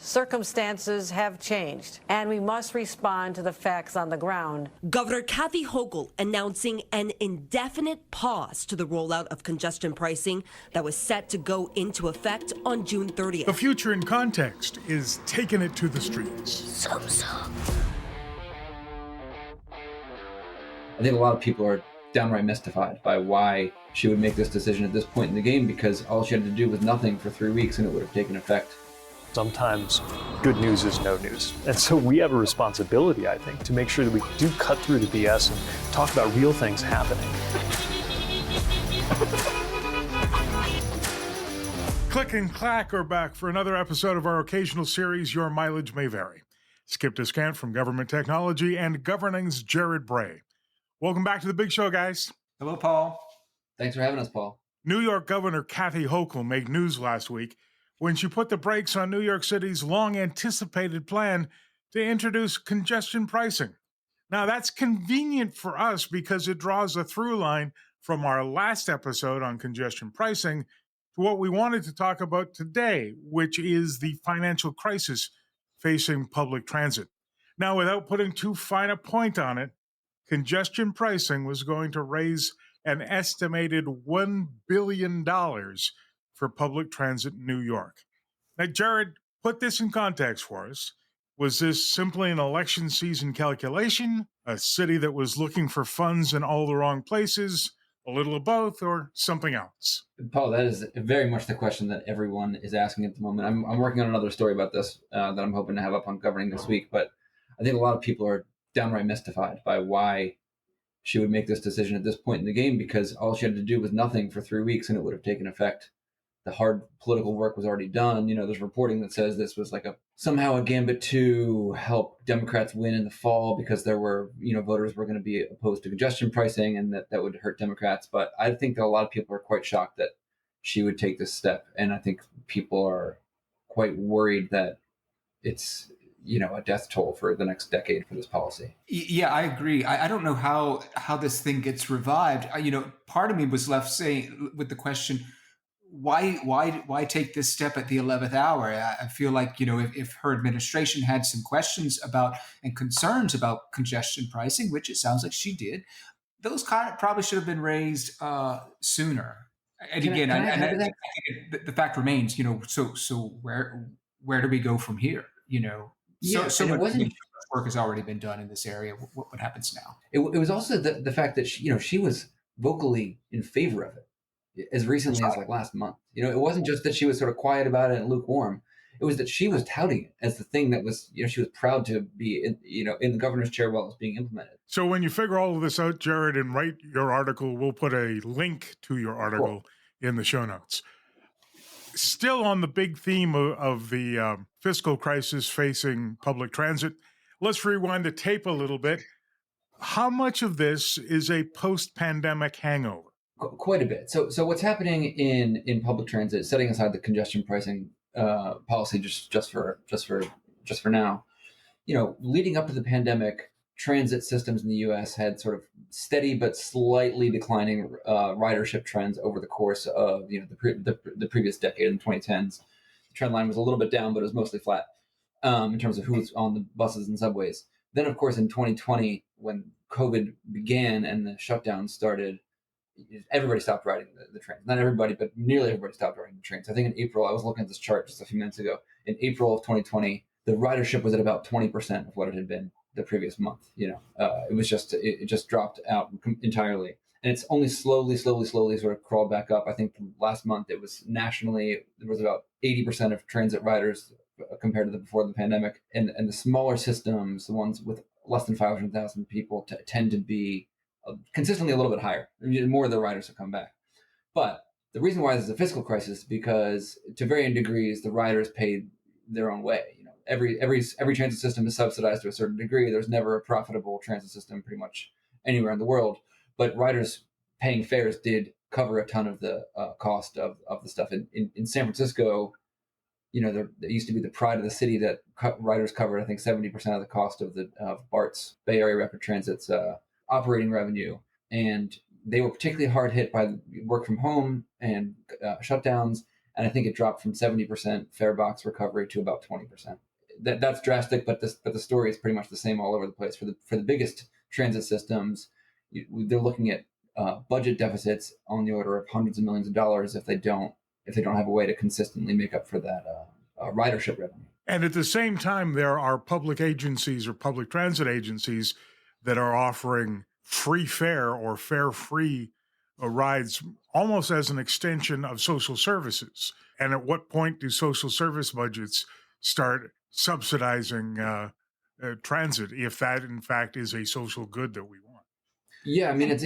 Circumstances have changed, and we must respond to the facts on the ground. Governor Kathy Hochul announcing an indefinite pause to the rollout of congestion pricing that was set to go into effect on June 30th. The future in context is taking it to the streets. I think a lot of people are downright mystified by why she would make this decision at this point in the game, because all she had to do was nothing for 3 weeks and it would have taken effect. Sometimes good news is no news. And so we have a responsibility, I think, to make sure that we do cut through the BS and talk about real things happening. Click and clack are back for another episode of our occasional series, Your Mileage May Vary. Skip Descant from Government Technology and Governing's Jared Bray. Welcome back to the big show, guys. Hello, Paul. Thanks for having us, Paul. New York Governor Kathy Hochul made news last week when she put the brakes on New York City's long-anticipated plan to introduce congestion pricing. Now, that's convenient for us because it draws a through line from our last episode on congestion pricing to what we wanted to talk about today, which is the financial crisis facing public transit. Now, without putting too fine a point on it, congestion pricing was going to raise an estimated $1 billion for public transit in New York. Now, Jared, put this in context for us. Was this simply an election season calculation, a city that was looking for funds in all the wrong places, a little of both, or something else? Paul, that is very much the question that everyone is asking at the moment. I'm working on another story about this that I'm hoping to have up on Governing this week, but I think a lot of people are downright mystified by why she would make this decision at this point in the game, because all she had to do was nothing for 3 weeks and it would have taken effect. The hard political work was already done. You know, there's reporting that says this was like somehow a gambit to help Democrats win in the fall because there were, voters were going to be opposed to congestion pricing and that would hurt Democrats. But I think that a lot of people are quite shocked that she would take this step. And I think people are quite worried that it's, a death toll for the next decade for this policy. Yeah, I agree. I don't know how this thing gets revived. Part of me was left saying with the question, why take this step at the 11th hour? I feel like, if her administration had some questions about and concerns about congestion pricing, which it sounds like she did, those probably should have been raised sooner. And the fact remains, so where do we go from here? So much work has already been done in this area. What happens now? It was also the fact that she was vocally in favor of it as recently as last month. It wasn't just that she was sort of quiet about it and lukewarm. It was that she was touting it as the thing that was, she was proud to be in the governor's chair while it was being implemented. So when you figure all of this out, Jared, and write your article, we'll put a link to your article in the show notes. Still on the big theme of the fiscal crisis facing public transit, let's rewind the tape a little bit. How much of this is a post-pandemic hangover? Quite a bit. So what's happening in public transit, setting aside the congestion pricing policy just for now, leading up to the pandemic, transit systems in the U.S. had sort of steady but slightly declining ridership trends over the course of the previous decade in the 2010s. The trend line was a little bit down, but it was mostly flat in terms of who was on the buses and subways. Then, of course, in 2020, when COVID began and the shutdown started, everybody stopped riding the trains. Not everybody, but nearly everybody stopped riding the trains. I think in April, I was looking at this chart just a few minutes ago. In April of 2020, the ridership was at about 20% of what it had been the previous month. It just dropped out entirely. And it's only slowly sort of crawled back up. I think last month it was nationally, there was about 80% of transit riders compared to before the pandemic. And the smaller systems, the ones with less than 500,000 people tend to be consistently a little bit higher. More of the riders have come back. But the reason why this is a fiscal crisis is because to varying degrees, the riders paid their own way. Every transit system is subsidized to a certain degree. There's never a profitable transit system pretty much anywhere in the world. But riders paying fares did cover a ton of the cost of the stuff. In San Francisco, there used to be the pride of the city that riders covered, I think, 70% of the cost of BART's, Bay Area Rapid Transit's operating revenue. And they were particularly hard hit by work from home and shutdowns. and I think it dropped from 70% fare box recovery to about 20%. That's drastic, but the story is pretty much the same all over the place. For the biggest transit systems, they're looking at budget deficits on the order of hundreds of millions of dollars if they don't have a way to consistently make up for that ridership revenue. And at the same time, there are public agencies or public transit agencies that are offering free fare or fare-free rides almost as an extension of social services. And at what point do social service budgets start subsidizing transit if that, in fact, is a social good that we want? Yeah, I mean, it's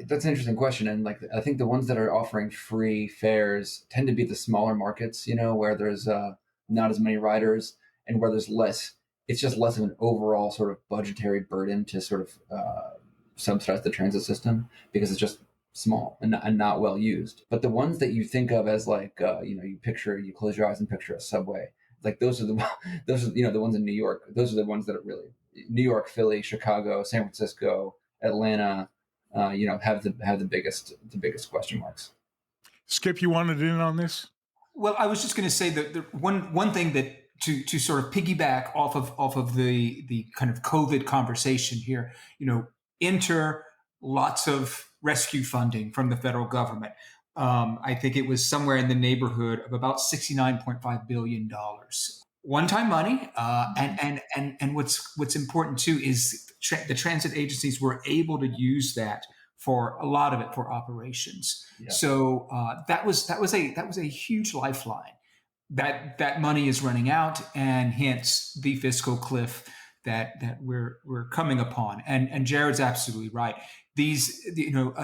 that's an interesting question, and like I think the ones that are offering free fares tend to be the smaller markets, where there's not as many riders and where there's less. It's just less of an overall sort of budgetary burden to sort of subsidize the transit system because it's just small and not well used. But the ones that you think of as like you close your eyes and picture a subway, like those are the ones in New York. Those are the ones that are really New York, Philly, Chicago, San Francisco, Atlanta, have the biggest question marks. Skip, you wanted in on this? Well, I was just going to say that the one thing that to sort of piggyback off of the kind of COVID conversation here, enter lots of rescue funding from the federal government. I think it was somewhere in the neighborhood of about $69.5 billion. One-time money, and what's important too is the transit agencies were able to use that for a lot of it for operations. Yeah. So that was a huge lifeline. That money is running out, and hence the fiscal cliff that we're coming upon. And Jared's absolutely right. These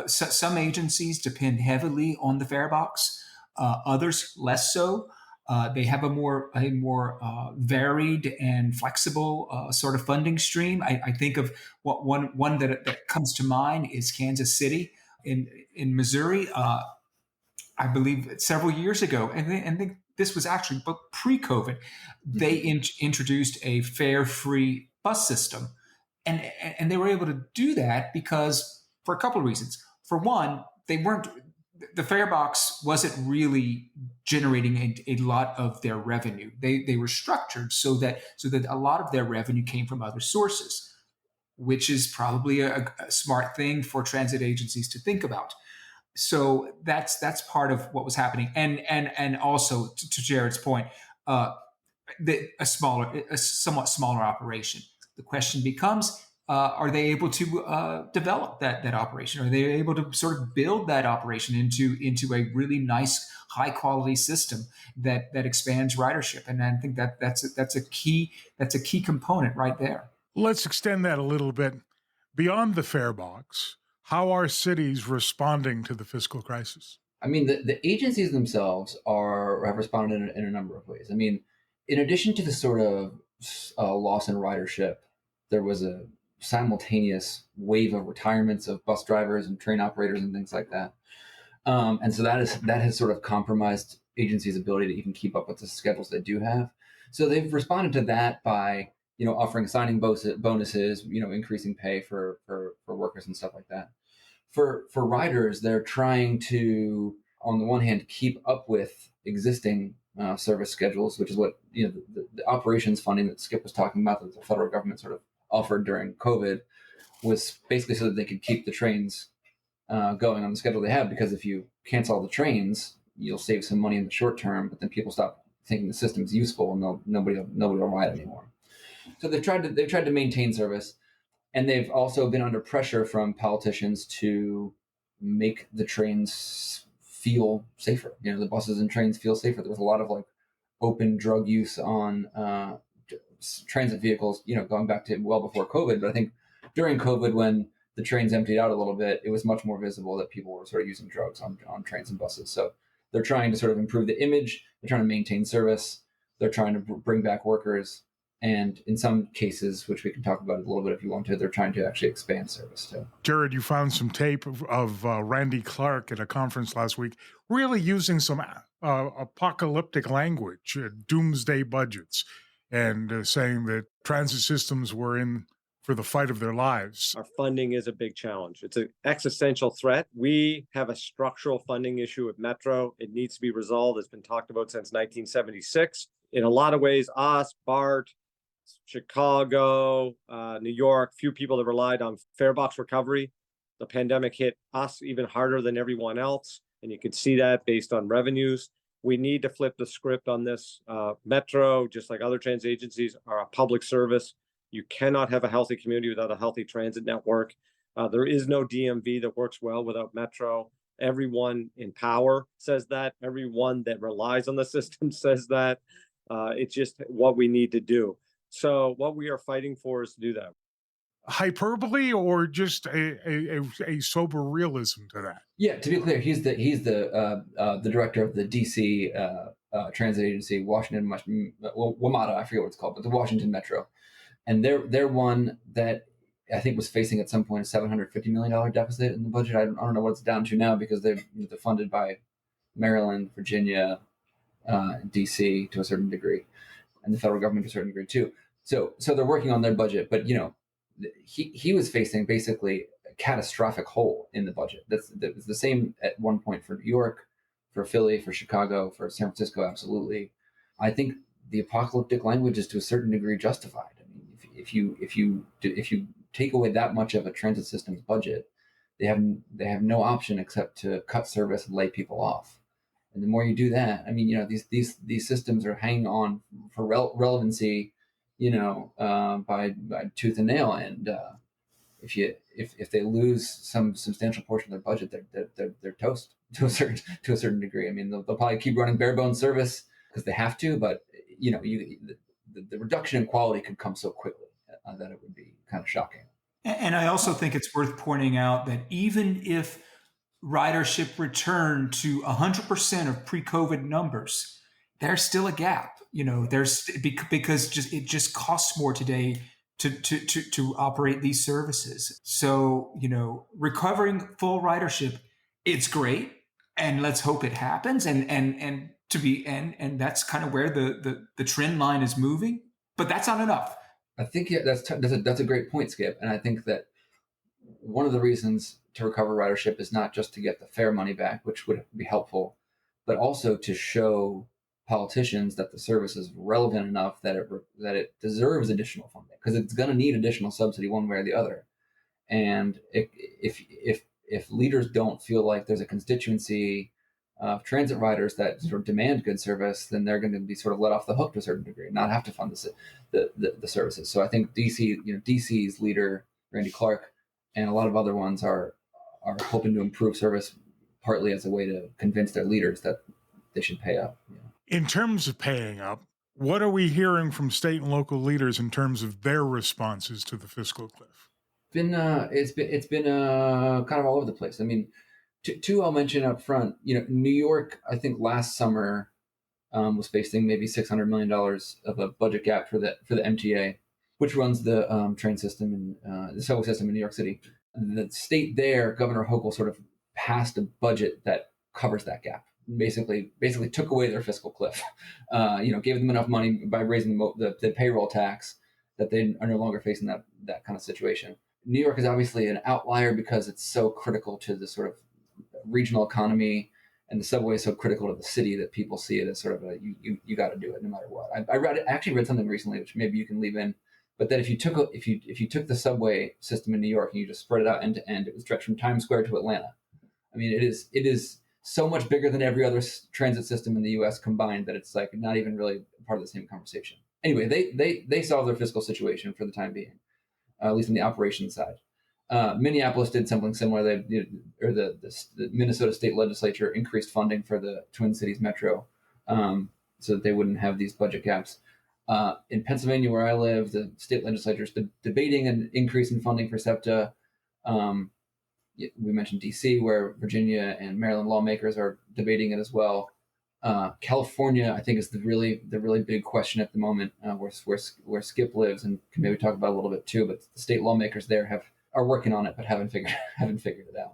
some agencies depend heavily on the fare box, others less so. They have a more varied and flexible sort of funding stream. I think of one that comes to mind is Kansas City in Missouri. I believe several years ago, and think this was actually pre-COVID, they introduced a fare-free bus system, and they were able to do that because for a couple of reasons. For one, the fare box wasn't really generating a lot of their revenue. They were structured so that a lot of their revenue came from other sources, which is probably a smart thing for transit agencies to think about. So that's part of what was happening, and also to Jared's point, a somewhat smaller operation. The question becomes: are they able to develop that operation? Are they able to sort of build that operation into a really nice, high quality system that expands ridership? And I think that's a key component right there. Let's extend that a little bit beyond the fare box. How are cities responding to the fiscal crisis? I mean, the agencies themselves have responded in a number of ways. I mean, in addition to the sort of loss in ridership, there was a simultaneous wave of retirements of bus drivers and train operators and things like that. And so that has sort of compromised agencies' ability to even keep up with the schedules they do have. So they've responded to that by, offering signing bonuses, increasing pay for workers and stuff like that. For riders, they're trying to, on the one hand, keep up with existing service schedules, which is what, the operations funding that Skip was talking about that the federal government sort of offered during COVID was basically so that they could keep the trains going on the schedule they have, because if you cancel all the trains, you'll save some money in the short term, but then people stop thinking the system's useful and nobody will ride anymore. So they've tried to maintain service, and they've also been under pressure from politicians to make the trains feel safer. The buses and trains feel safer. There was a lot of open drug use on transit vehicles, going back to well before COVID. But I think during COVID, when the trains emptied out a little bit, it was much more visible that people were sort of using drugs on trains and buses. So they're trying to sort of improve the image. They're trying to maintain service. They're trying to bring back workers. And in some cases, which we can talk about a little bit if you want to, they're trying to actually expand service too. Jared, you found some tape of Randy Clark at a conference last week, really using some apocalyptic language, doomsday budgets, and saying that transit systems were in for the fight of their lives. Our funding is a big challenge. It's an existential threat. We have a structural funding issue with Metro. It needs to be resolved. It's been talked about since 1976. In a lot of ways, us, BART, Chicago, New York, few people that relied on fare box recovery. The pandemic hit us even harder than everyone else. And you can see that based on revenues. We need to flip the script on this. Metro, just like other transit agencies, are a public service. You cannot have a healthy community without a healthy transit network. There is no DMV that works well without Metro. Everyone in power says that. Everyone that relies on the system says that. It's just what we need to do. So what we are fighting for is to do that. Hyperbole or just a sober realism to that? Yeah, to be clear, he's the director of the DC transit agency, Washington, WMATA, I forget what it's called, but the Washington Metro, and they're one that I think was facing at some point a $750 million deficit in the budget. I don't know what it's down to now because they're funded by Maryland, Virginia, DC to a certain degree, and the federal government to a certain degree too. So they're working on their budget, but he was facing basically a catastrophic hole in the budget. That was the same at one point for New York, for Philly, for Chicago, for San Francisco. Absolutely, I think the apocalyptic language is to a certain degree justified. I mean, if you take away that much of a transit system's budget, they have no option except to cut service and lay people off. And the more you do that, I mean, these systems are hanging on for relevancy, by tooth and nail. And if they lose some substantial portion of their budget, they're toast to a certain degree. I mean, they'll probably keep running bare bones service because they have to, but the reduction in quality could come so quickly that it would be kind of shocking. And I also think it's worth pointing out that even if ridership returned to 100% of pre-COVID numbers, there's still a gap. Because it just costs more today to operate these services. So, recovering full ridership, it's great, and let's hope it happens. And that's kind of where the trend line is moving. But that's not enough. I think that's a great point, Skip. And I think that one of the reasons to recover ridership is not just to get the fare money back, which would be helpful, but also to show politicians that the service is relevant enough that it deserves additional funding, because it's going to need additional subsidy one way or the other. And if leaders don't feel like there's a constituency of transit riders that sort of demand good service, then they're going to be sort of let off the hook to a certain degree, and not have to fund the services. So I think DC's leader Randy Clark and a lot of other ones are hoping to improve service, partly as a way to convince their leaders that they should pay up. In terms of paying up, what are we hearing from state and local leaders in terms of their responses to the fiscal cliff? It's been kind of all over the place. I mean, two I'll mention up front. New York, I think last summer was facing maybe $600 million of a budget gap for the MTA, which runs the train system and the subway system in New York City. The state there, Governor Hochul sort of passed a budget that covers that gap. Basically took away their fiscal cliff, gave them enough money by raising the payroll tax that they are no longer facing that kind of situation. New York is obviously an outlier because it's so critical to the sort of regional economy, and the subway is so critical to the city that people see it as sort of you got to do it no matter what. I actually read something recently, which maybe you can leave in, but that if you took the subway system in New York and you just spread it out end to end, it would stretch from Times Square to Atlanta. I mean, it is so much bigger than every other transit system in the U.S. combined that it's like not even really part of the same conversation. Anyway, they solved their fiscal situation for the time being, at least on the operations side. Minneapolis did something similar. The Minnesota state legislature increased funding for the Twin Cities Metro so that they wouldn't have these budget gaps. In Pennsylvania, where I live, the state legislature is debating an increase in funding for SEPTA. We mentioned DC, where Virginia and Maryland lawmakers are debating it as well. California, I think, is the really big question at the moment, where Skip lives, and can maybe talk about a little bit too. But the state lawmakers there are working on it, but haven't figured it out.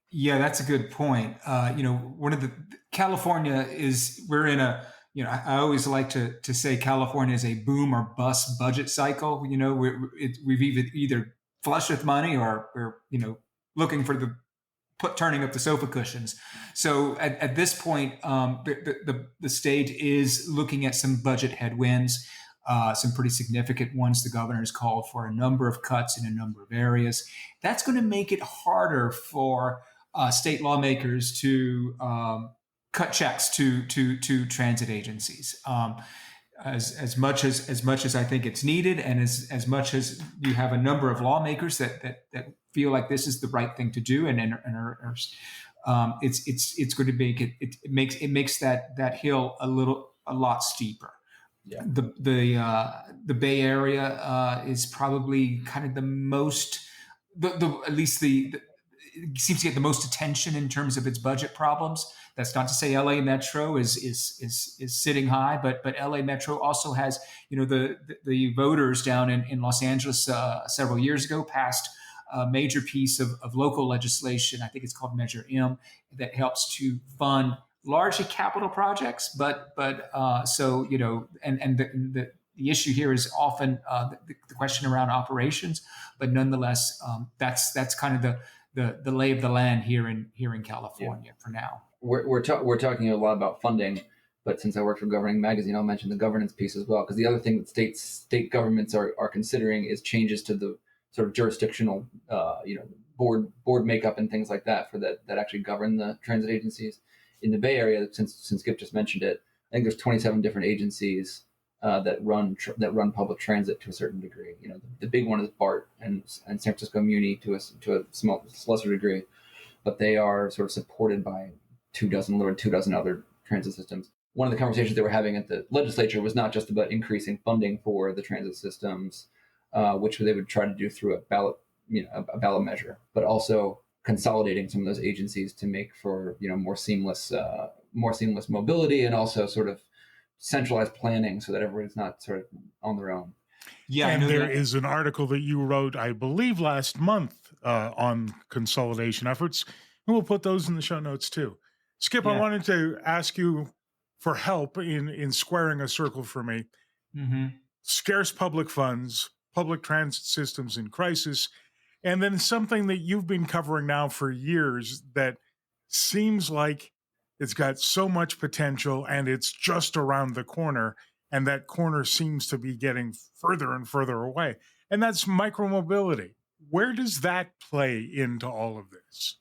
Yeah, that's a good point. One of the California is we're in a I always like to say California is a boom or bust budget cycle. We've either flush with money or we're looking for turning up the sofa cushions. So at this point, the state is looking at some budget headwinds, some pretty significant ones. The governor has called for a number of cuts in a number of areas. That's going to make it harder for state lawmakers to cut checks to transit agencies. As much as I think it's needed, and as much as you have a number of lawmakers that feel like this is the right thing to do, and it's going to make it makes that hill a lot steeper. Yeah. The Bay Area is probably kind of the most at least it seems to get the most attention in terms of its budget problems. That's not to say LA Metro is sitting high, but LA Metro also has, the voters down in Los Angeles several years ago passed a major piece of local legislation. I think it's called Measure M, that helps to fund largely capital projects, but so the issue here is often the question around operations, but nonetheless, that's kind of the lay of the land here in California for now. We're talking a lot about funding, but since I work for Governing Magazine, I'll mention the governance piece as well. Because the other thing that state governments are considering is changes to the sort of jurisdictional, board makeup and things like that that actually govern the transit agencies. In the Bay Area, since Skip just mentioned it, I think there's 27 different agencies that run public transit to a certain degree. The big one is BART and San Francisco Muni to a lesser degree, but they are sort of supported by two dozen other transit systems. One of the conversations they were having at the legislature was not just about increasing funding for the transit systems, which they would try to do through a ballot measure, but also consolidating some of those agencies to make for more seamless mobility, and also sort of centralized planning so that everyone's not sort of on their own. Yeah, and there is an article that you wrote, I believe, last month on consolidation efforts, and we'll put those in the show notes too. Skip, Yeah. I wanted to ask you for help in squaring a circle for me. Mm-hmm. Scarce public funds, public transit systems in crisis, and then something that you've been covering now for years that seems like it's got so much potential and it's just around the corner, and that corner seems to be getting further and further away. And that's micromobility. Where does that play into all of this?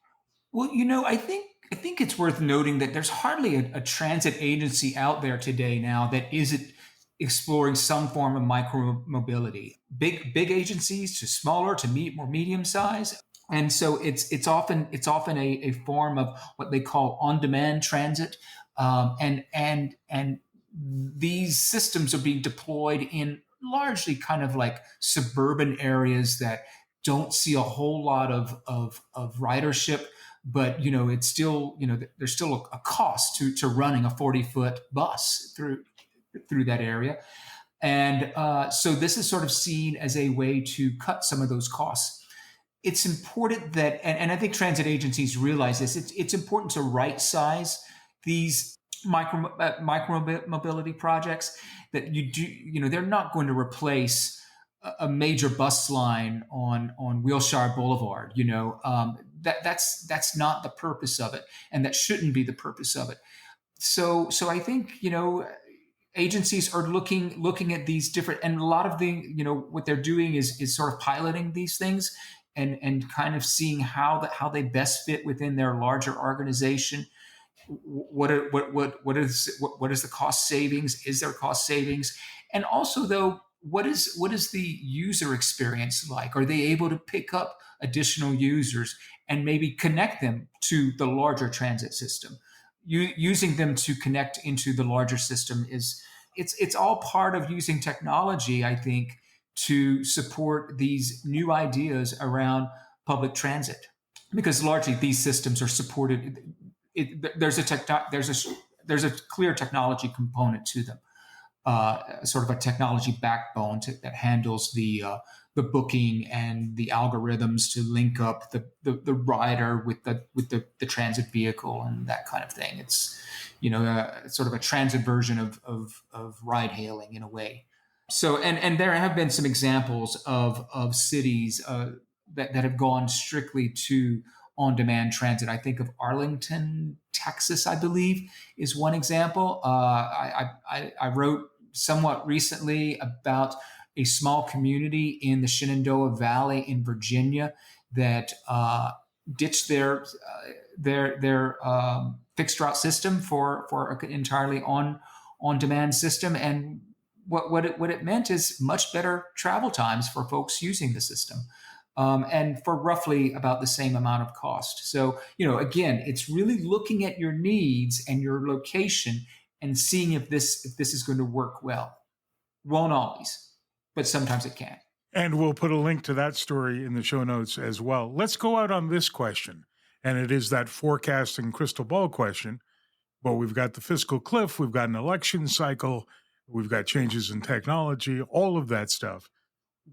Well, I think it's worth noting that there's hardly a transit agency out there today now that isn't exploring some form of micromobility. Big agencies to smaller to more medium size, and so it's often a form of what they call on-demand transit, and these systems are being deployed in largely kind of like suburban areas that don't see a whole lot of ridership. But it's still there's still a cost to running a 40-foot bus through that area, and so this is sort of seen as a way to cut some of those costs. It's important that, and I think transit agencies realize this. It's important to right size these micro mobility projects. That they're not going to replace a major bus line on Wilshire Boulevard. That's not the purpose of it, and that shouldn't be the purpose of it. So I think agencies are looking at these different, and a lot of what they're doing is sort of piloting these things and kind of seeing how they best fit within their larger organization. What is the cost savings? Is there cost savings? And also, though, what is the user experience like? Are they able to pick up additional users and maybe connect them to the larger transit system? Using them to connect into the larger system it's all part of using technology, I think, to support these new ideas around public transit, because largely these systems are supported. There's a clear technology component to them, sort of a technology backbone that handles the booking and the algorithms to link up the rider with the transit vehicle and that kind of thing. It's sort of a transit version of ride hailing in a way. So, and there have been some examples of cities that have gone strictly to on-demand transit. I think of Arlington, Texas, I believe, is one example. I wrote somewhat recently about a small community in the Shenandoah Valley in Virginia that ditched their fixed route system for an entirely on-demand system, and what it meant is much better travel times for folks using the system, and for roughly about the same amount of cost. So, again, it's really looking at your needs and your location and seeing if this is going to work well. Won't always, but sometimes it can. And we'll put a link to that story in the show notes as well. Let's go out on this question, and it is that forecasting crystal ball question. Well, we've got the fiscal cliff, we've got an election cycle, we've got changes in technology, all of that stuff.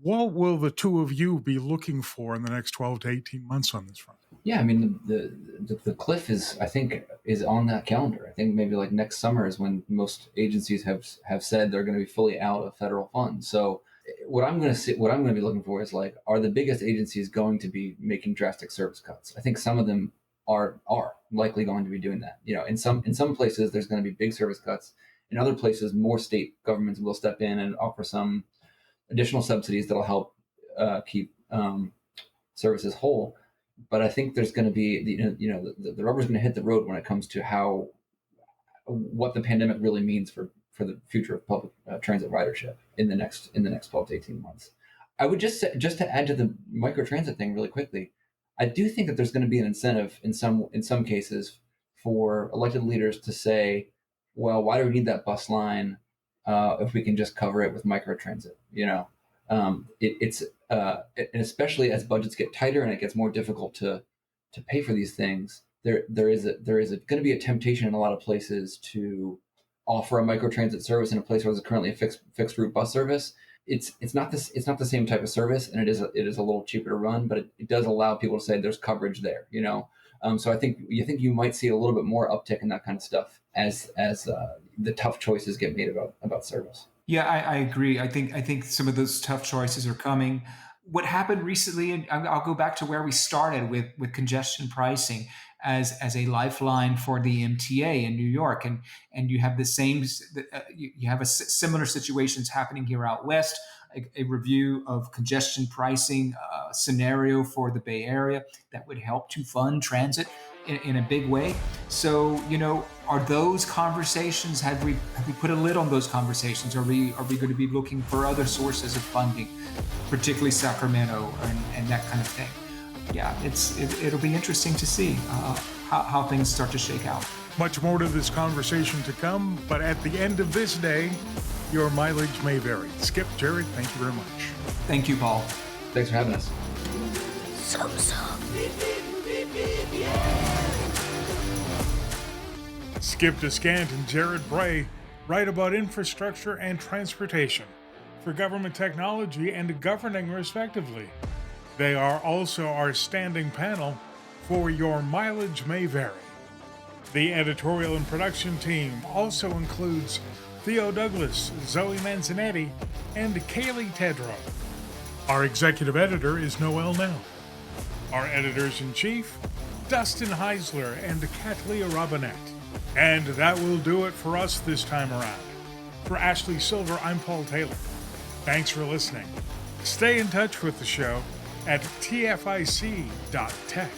What will the two of you be looking for in the next 12 to 18 months on this front? Yeah, I mean, the cliff is on that calendar. I think maybe like next summer is when most agencies have said they're going to be fully out of federal funds. So what I'm going to be looking for is like, are the biggest agencies going to be making drastic service cuts? I think some of them are likely going to be doing that. In some places there's going to be big service cuts. In other places, more state governments will step in and offer some additional subsidies that'll help keep services whole. But I think there's going to be the rubber's going to hit the road when it comes to what the pandemic really means for the future of public transit ridership in the next 12 to 18 months. I would just to add to the microtransit thing really quickly, I do think that there's going to be an incentive in some cases for elected leaders to say, well, why do we need that bus line if we can just cover it with microtransit? And especially as budgets get tighter and it gets more difficult to pay for these things, there is going to be a temptation in a lot of places to offer a microtransit service in a place where there's currently a fixed route bus service. It's not the same type of service, and it is a little cheaper to run, but it does allow people to say there's coverage there. So I think you might see a little bit more uptick in that kind of stuff as the tough choices get made about service. Yeah, I agree. I think some of those tough choices are coming. What happened recently, and I'll go back to where we started with congestion pricing as a lifeline for the MTA in New York, and you have the same, you have similar situations happening here out west. A review of congestion pricing scenario for the Bay Area that would help to fund transit in a big way. So, are those conversations, have we put a lid on those conversations? Are we going to be looking for other sources of funding, particularly Sacramento and that kind of thing? Yeah, it'll be interesting to see how things start to shake out. Much more to this conversation to come, but at the end of this day, your mileage may vary. Skip, Jared, thank you very much. Thank you, Paul. Thanks for having us. Skip Descant and Jared Bray write about infrastructure and transportation for government technology and governing, respectively. They are also our standing panel for Your Mileage May Vary. The editorial and production team also includes Theo Douglas, Zoe Manzanetti, and Kaylee Tedrow. Our executive editor is Noel Nell. Our editors-in-chief, Dustin Heisler and Kathleen Robinette. And that will do it for us this time around. For Ashley Silver, I'm Paul Taylor. Thanks for listening. Stay in touch with the show at tfic.tech.